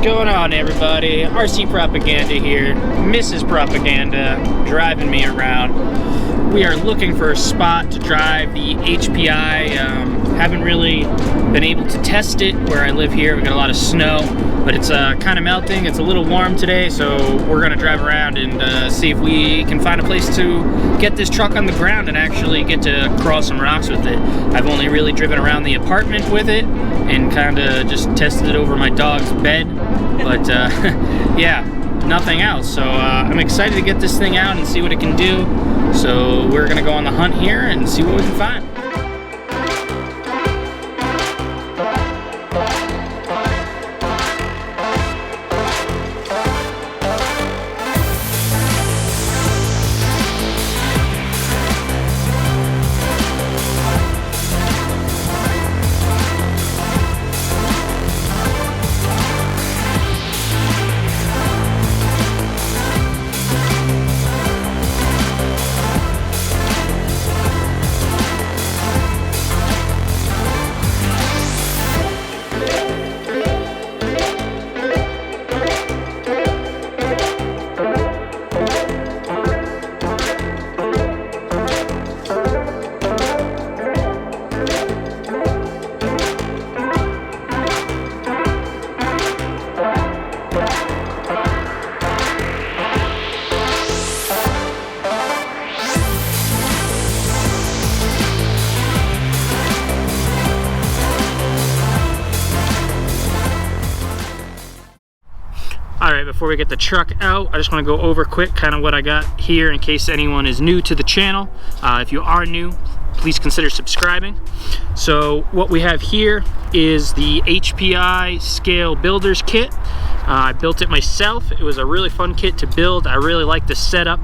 going on, everybody? RC Propaganda here. Mrs. Propaganda driving me around. We are looking for a spot to drive the HPI. Haven't really been able to test it where I live here. We got a lot of snow, but it's kind of melting. It's a little warm today, so we're gonna drive around and see if we can find a place to get this truck on the ground and actually get to cross some rocks with it. I've only really driven around the apartment with it and kind of just tested it over my dog's bed, but yeah, nothing else. So I'm excited to get this thing out and see what it can do. So we're gonna go on the hunt here and see what we can find. Alright, before we get the truck out, I just want to go over quick kind of what I got here in case anyone is new to the channel. If you are new, please consider subscribing. So what we have here is the Hpi Scale Builders kit. I built it myself. It was a really fun kit to build. I really like the setup.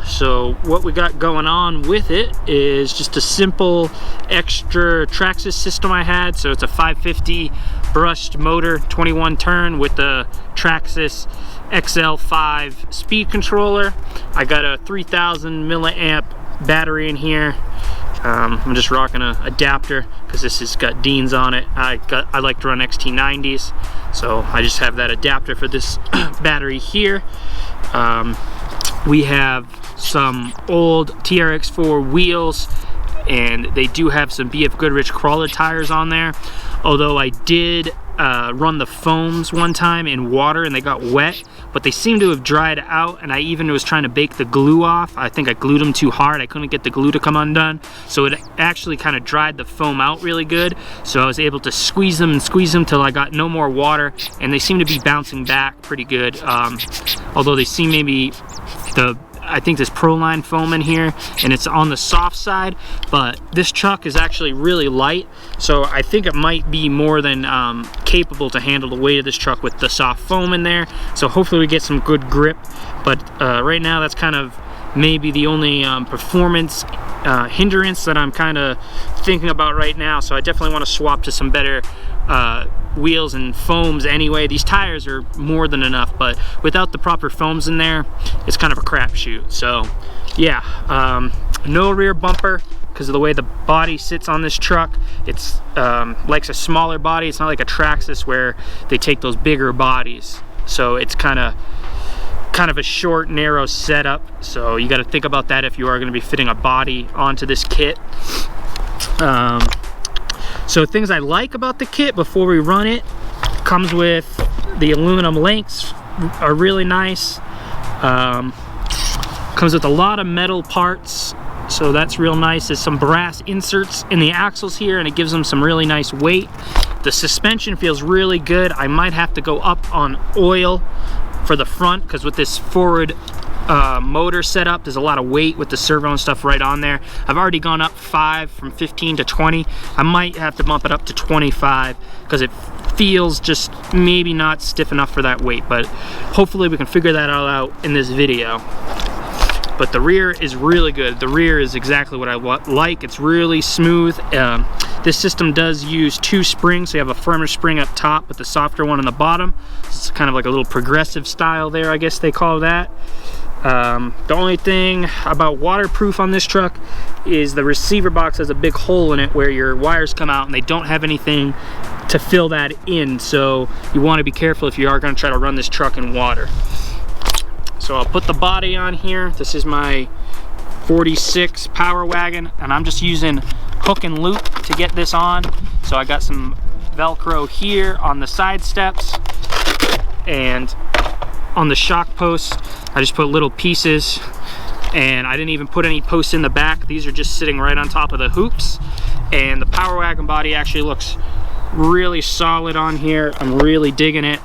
So what we got going on with it is just a simple extra Traxxas system I had. So it's a 550 brushed motor, 21 turn with the Traxxas XL5 speed controller. I got a 3000 milliamp battery in here. I'm just rocking a adapter because this has got Dean's on it. I like to run XT90s, so I just have that adapter for this battery here. We have some old TRX4 wheels, and they do have some BF Goodrich crawler tires on there. Although I did run the foams one time in water and they got wet, but they seem to have dried out, and I even was trying to bake the glue off. I think I glued them too hard. I couldn't get the glue to come undone, so it actually kind of dried the foam out really good. So I was able to squeeze them till I got no more water, and they seem to be bouncing back pretty good. Although they seem maybe I think there's Proline foam in here and it's on the soft side, but this truck is actually really light, so I think it might be more than capable to handle the weight of this truck with the soft foam in there. So hopefully we get some good grip, but right now that's kind of maybe the only performance hindrance that I'm kind of thinking about right now. So I definitely want to swap to some better wheels and foams anyway. These tires are more than enough, but without the proper foams in there, it's kind of a crapshoot. So yeah, no rear bumper because of the way the body sits on this truck. It's likes a smaller body. It's not like a Traxxas where they take those bigger bodies. So it's kind of a short, narrow setup. So you got to think about that if you are going to be fitting a body onto this kit. So things I like about the kit before we run it, comes with the aluminum links, are really nice. Comes with a lot of metal parts, so that's real nice. There's some brass inserts in the axles here, and it gives them some really nice weight. The suspension feels really good. I might have to go up on oil for the front, because with this forward motor setup, there's a lot of weight with the servo and stuff right on there. I've already gone up 5 from 15 to 20. I might have to bump it up to 25 because it feels just maybe not stiff enough for that weight, but hopefully we can figure that all out in this video. But the rear is really good. The rear is exactly what I like. It's really smooth. This system does use 2 springs, so you have a firmer spring up top with the softer one on the bottom. It's kind of like a little progressive style there, I guess they call that. The only thing about waterproof on this truck is the receiver box has a big hole in it where your wires come out, and they don't have anything to fill that in, so you want to be careful if you are going to try to run this truck in water. So I'll put the body on here. This is my 46 Power Wagon, and I'm just using hook and loop to get this on. So I got some Velcro here on the side steps, and on the shock posts I just put little pieces, and I didn't even put any posts in the back. These are just sitting right on top of the hoops, and the Power Wagon body actually looks really solid on here. I'm really digging it.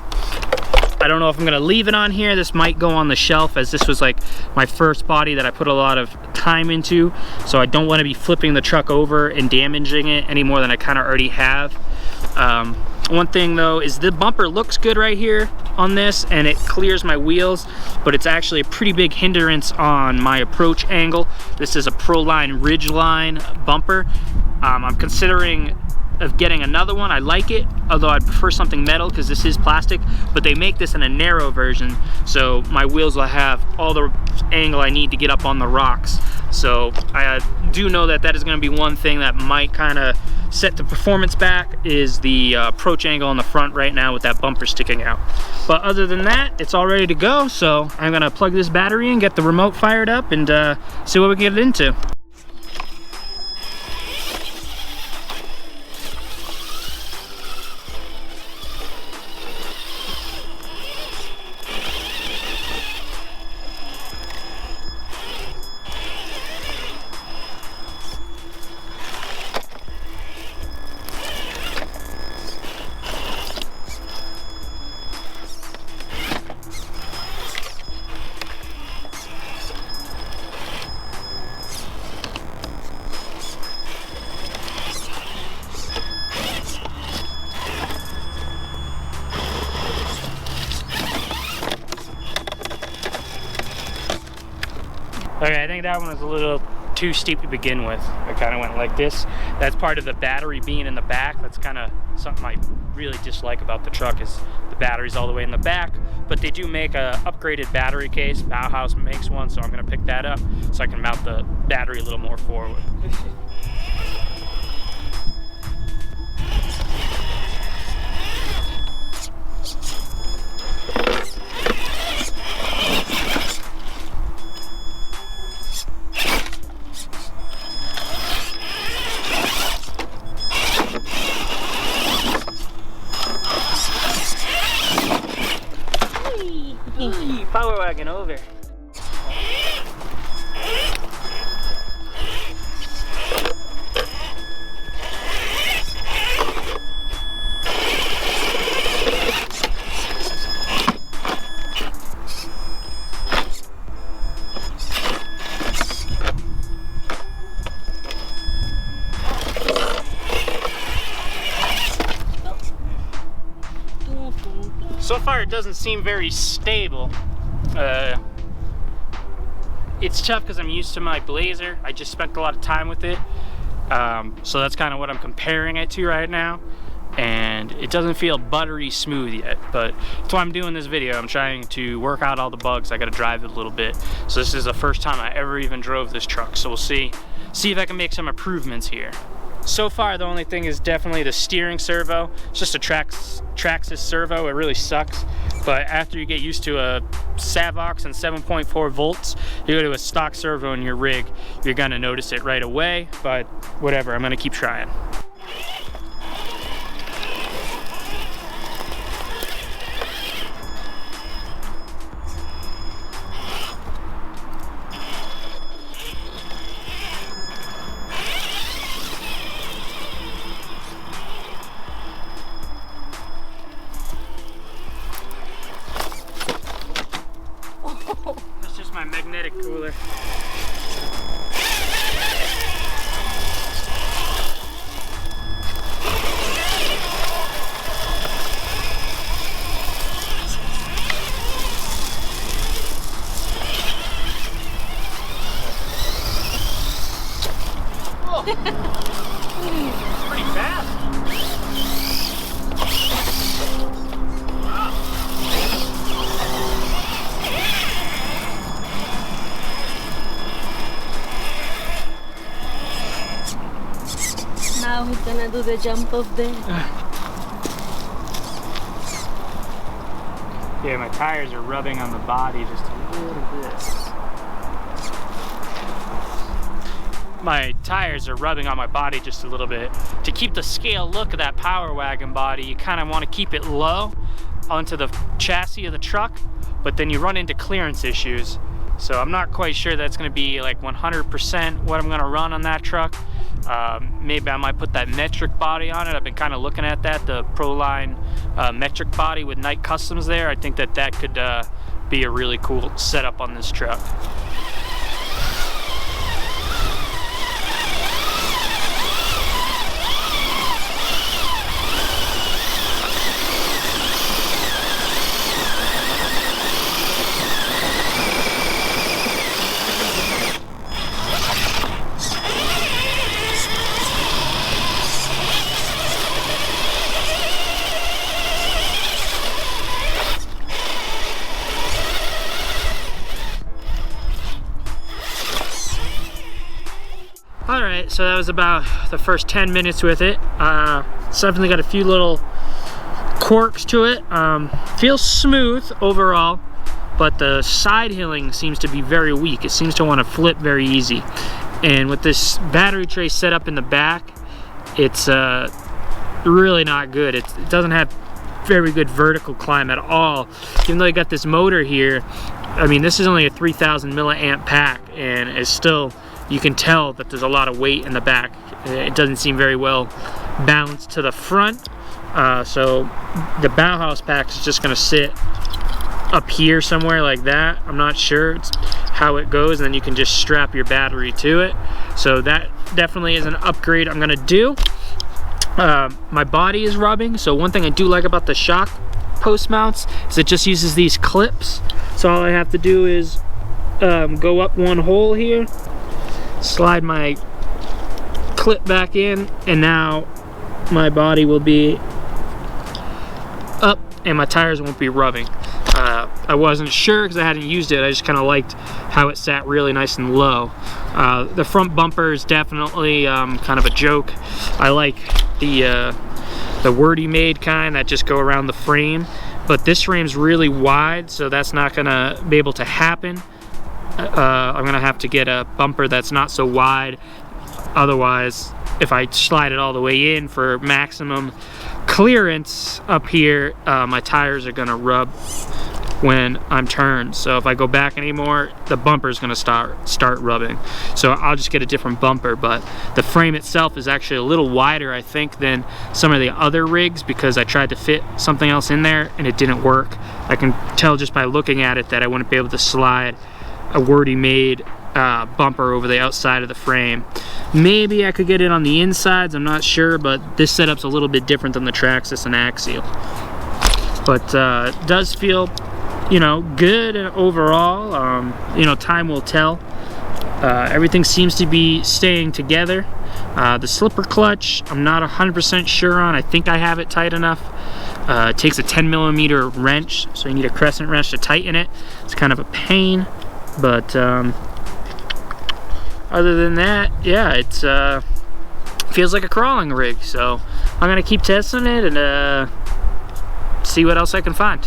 I don't know if I'm gonna leave it on here. This might go on the shelf, as this was like my first body that I put a lot of time into, so I don't want to be flipping the truck over and damaging it any more than I kind of already have. One thing though is the bumper looks good right here on this, and it clears my wheels, but it's actually a pretty big hindrance on my approach angle. This is a Proline Ridgeline bumper. I'm considering of getting another one. I like it, although I'd prefer something metal because this is plastic, but they make this in a narrow version, so my wheels will have all the angle I need to get up on the rocks. So I do know that that is going to be one thing that might kind of set the performance back, is the approach angle on the front right now with that bumper sticking out. But other than that, it's all ready to go, so I'm going to plug this battery in, get the remote fired up, and see what we can get into. Okay, I think that one was a little too steep to begin with. I kind of went like this. That's part of the battery being in the back. That's kind of something I really dislike about the truck, is the battery's all the way in the back. But they do make a upgraded battery case. Bauhaus makes one, so I'm gonna pick that up so I can mount the battery a little more forward. Power Wagon over. So far it doesn't seem very stable. It's tough because I'm used to my Blazer. I just spent a lot of time with it. So that's kind of what I'm comparing it to right now. And it doesn't feel buttery smooth yet, but that's why I'm doing this video. I'm trying to work out all the bugs. I gotta drive it a little bit. So this is the first time I ever even drove this truck. So we'll see if I can make some improvements here. So far, the only thing is definitely the steering servo. It's just a Traxxas servo. It really sucks. But after you get used to a Savox and 7.4 volts, you go to a stock servo in your rig, you're gonna notice it right away. But whatever, I'm gonna keep trying. That's just my magnetic cooler. Now he's gonna do the jump of the... Yeah, my tires are rubbing on the body just a little bit. My tires are rubbing on my body just a little bit. To keep the scale look of that Power Wagon body, you kind of want to keep it low onto the chassis of the truck, but then you run into clearance issues. So I'm not quite sure that's going to be like 100% what I'm going to run on that truck. Maybe I might put that metric body on it. I've been kind of looking at that, the Proline metric body with Night Customs there. I think that that could be a really cool setup on this truck. Alright, so that was about the first 10 minutes with it. It's definitely got a few little quirks to it. Feels smooth overall, but the side hilling seems to be very weak. It seems to want to flip very easy. And with this battery tray set up in the back, it's really not good. It doesn't have very good vertical climb at all. Even though I got this motor here, I mean, this is only a 3,000 milliamp pack, and it's still, you can tell that there's a lot of weight in the back. It doesn't seem very well balanced to the front. So the Bauhaus pack is just going to sit up here somewhere like that. I'm not sure it's how it goes, and then you can just strap your battery to it. So that definitely is an upgrade I'm going to do. My body is rubbing, so one thing I do like about the shock post mounts is it just uses these clips. So all I have to do is go up one hole here, slide my clip back in, and now my body will be up and my tires won't be rubbing. I wasn't sure because I hadn't used it. I just kind of liked how it sat really nice and low. The front bumper is definitely kind of a joke. I like the wordy made kind that just go around the frame, but this frame's really wide, so that's not gonna be able to happen. I'm gonna have to get a bumper that's not so wide. Otherwise, if I slide it all the way in for maximum clearance up here, my tires are gonna rub when I'm turned. So if I go back anymore, the bumper is gonna start rubbing. So I'll just get a different bumper, but the frame itself is actually a little wider, I think, than some of the other rigs, because I tried to fit something else in there and it didn't work. I can tell just by looking at it that I wouldn't be able to slide a wordy made bumper over the outside of the frame. Maybe I could get it on the insides, I'm not sure, but this setup's a little bit different than the Traxxas and Axial. But it does feel, you know, good overall. You know, time will tell. Everything seems to be staying together. The slipper clutch, I'm not 100% sure on. I think I have it tight enough. It takes a 10mm wrench, so you need a crescent wrench to tighten it. It's kind of a pain, but other than that, yeah, it's feels like a crawling rig. So I'm gonna keep testing it and see what else I can find.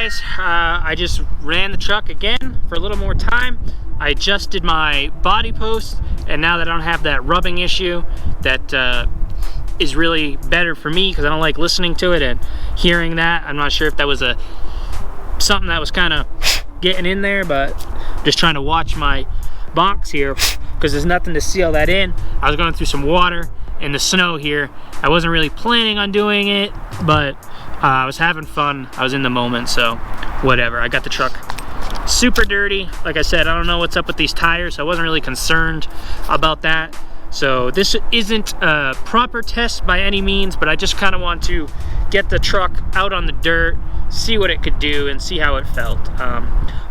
guys, I just ran the truck again for a little more time. I adjusted my body post, and now that I don't have that rubbing issue, that is really better for me because I don't like listening to it and hearing that. I'm not sure if that was something that was kind of getting in there, but just trying to watch my box here because there's nothing to seal that in. I was going through some water in the snow here. I wasn't really planning on doing it, but I was having fun. I was in the moment, so whatever. I got the truck super dirty. Like I said, I don't know what's up with these tires. I wasn't really concerned about that. So this isn't a proper test by any means, but I just kind of want to get the truck out on the dirt, see what it could do, and see how it felt.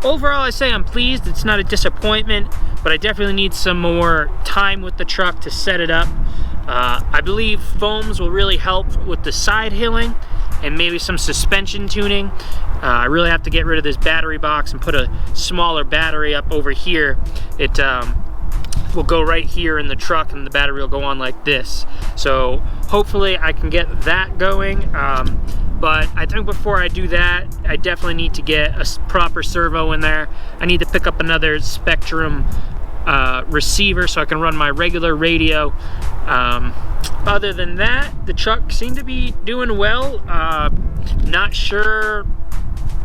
Overall, I say I'm pleased. It's not a disappointment, but I definitely need some more time with the truck to set it up. I believe foams will really help with the side hilling and maybe some suspension tuning. I really have to get rid of this battery box and put a smaller battery up over here. It will go right here in the truck, and the battery will go on like this. So hopefully I can get that going. But I think before I do that, I definitely need to get a proper servo in there. I need to pick up another Spectrum receiver so I can run my regular radio. Other than that, the truck seemed to be doing well. Not sure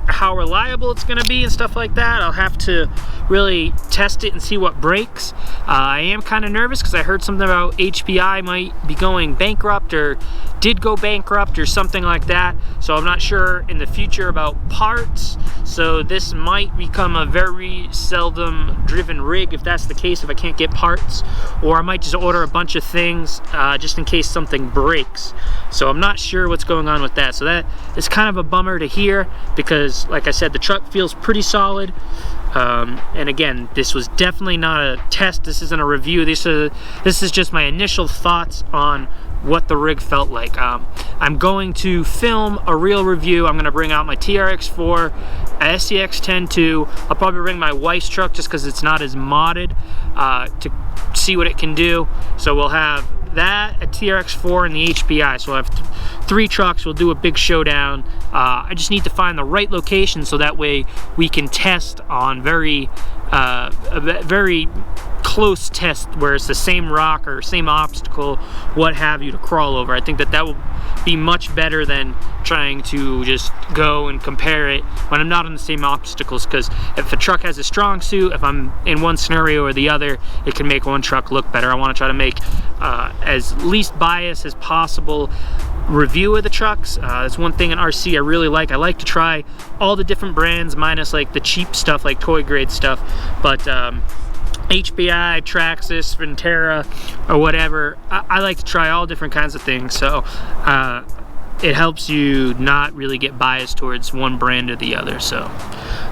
how reliable it's going to be and stuff like that. I'll have to really test it and see what breaks. I am kind of nervous because I heard something about HPI might be going bankrupt or did go bankrupt or something like that. So I'm not sure in the future about parts. So this might become a very seldom driven rig if that's the case, if I can't get parts. Or I might just order a bunch of things just in case something breaks. So I'm not sure what's going on with that. So that is kind of a bummer to hear because, like I said, the truck feels pretty solid. And again, this was definitely not a test. This isn't a review. This is just my initial thoughts on what the rig felt like. I'm going to film a real review. I'm going to bring out my TRX4, SCX-10-2. I'll probably bring my wife's truck just because it's not as modded to see what it can do. So we'll have that, a TRX4, and the HPI. So we'll have 3 trucks. We'll do a big showdown. I just need to find the right location so that way we can test on a very close test where it's the same rock or same obstacle, what have you, to crawl over. I think that will be much better than trying to just go and compare it when I'm not on the same obstacles, because if a truck has a strong suit, if I'm in one scenario or the other, it can make one truck look better. I want to try to make as least bias as possible review of the trucks. That's one thing in RC I really like. I like to try all the different brands minus like the cheap stuff like toy grade stuff, but HPI, Traxxas, Ventura, or whatever, I like to try all different kinds of things, so it helps you not really get biased towards one brand or the other. So,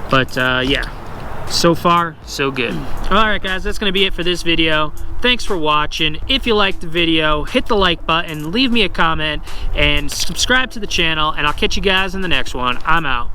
but yeah, so far so good. Alright guys, that's gonna be it for this video. Thanks for watching. If you liked the video, hit the like button, leave me a comment, and subscribe to the channel, and I'll catch you guys in the next one. I'm out.